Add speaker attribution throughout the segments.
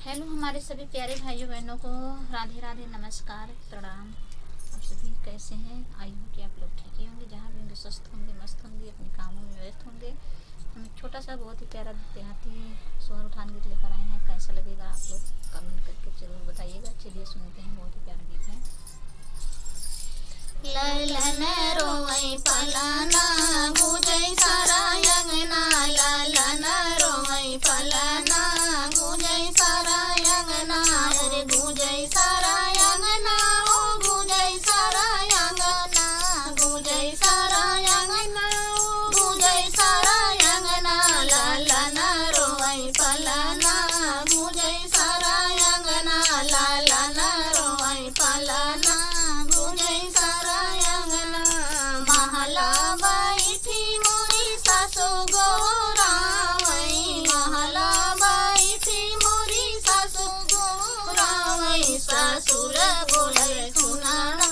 Speaker 1: Hello हमारे सभी प्यारे भाइयों बहनों को राधे राधे, नमस्कार, प्रणाम। आप सभी कैसे हैं? आई हूँ कि आप लोग ठीक ही होंगे, जहाँ भी होंगे स्वस्थ होंगे, मस्त होंगे, अपने कामों में व्यस्त होंगे। हम एक छोटा सा बहुत ही प्यारा देहाती सोहर उठान गीत लेकर आए हैं। कैसा लगेगा आप लोग कमेंट करके जरूर बताइएगा। चलिए सुनते हैं, बहुत ही प्यारा गीत है।
Speaker 2: ललन रोवै पलाना गुजै सारा अंगना, ललन रोवै पलाना गुजै सारा अंगना, अरे गुजै सारा अंगना, ओ गुजै सारा अंगना, गुजै सारा अंगना, गुजै सारा अंगना, ललन रोवै पलाना गुजै सारा अंगना, ललन रोवै पलाना गुजै सारा अंगना। महला बैठी मोरी सासु गोरावै, महला बैठी मोरी सासु गोरावै, ससुर बोले सुनाना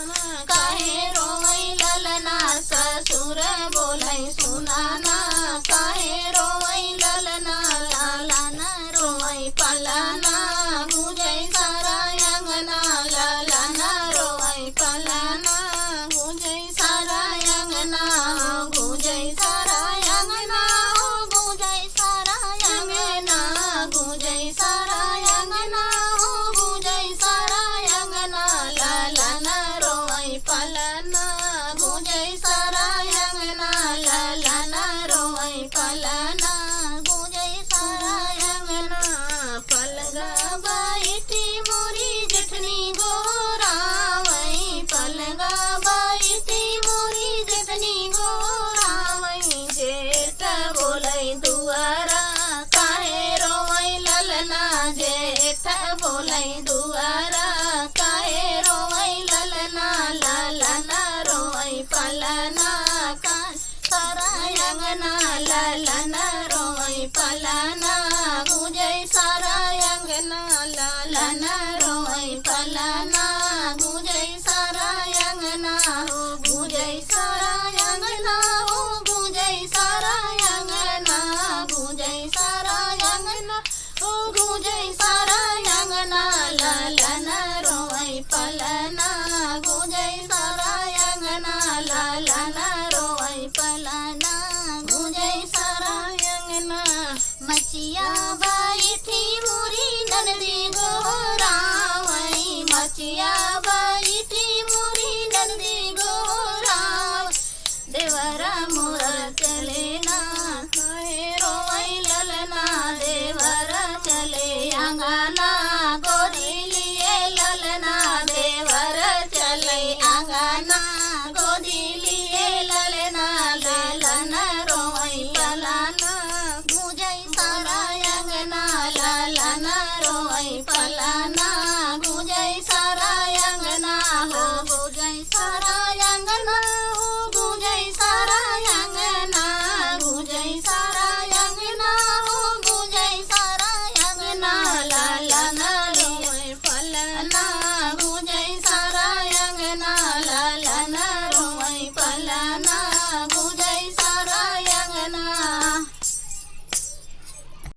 Speaker 2: काहे रोवै ललना, ससुर बोले सुनाना काहे रोवै ललना, ललन रोवै पलाना गुजै सारा अंगना, ललन रोवै पलाना गुजै सारा अंगना, गुजै सारा अंगना, गुजै सारा अंगना, गुजै सारा अंगना, गुजै सारा अंगना, ललन रोवै पलाना गुजै सारा अंगना, ललन रोवै पलाना गुजै सारा अंगना। पलंगा बैठी मोरी जेठनी गोरावै, पलंगा बैठी मोरी जेठनी गोरावै, जेठ बोलै दुआरा काहे रोवै ललना, जेठ बोलै दुआरा काहे रोवै ललना, ललन रोवै पलाना सारा अंगना, ललन रोवै पलाना गुजै सारा अंगना, ललन रोवै पलाना गुजै सारा अंगना, गुजै सारा अंगना, गुजै सारा अंगना, गुजै सारा अंगना, गुजै सारा अंगना, ललन रोवै पलाना गुजै सारा अंगना, ललन रोवै पलाना गुजै सारा अंगना। मचिया बैठी मोरी ननदी गोरावै, मचिया बैठी मोरी ननदी गोरावै, देवरा मोर चले ना काहे रोवै ललना, देवरा चले अंगना गोदी लिए ललना, देवरा चले अंगना गोदी लिए ललना, ललन रोवै पलाना गुजै सारा अंगना, ललन रोवै पलाना गुजै सारा अंगना, हो गुजै सारा अंगना,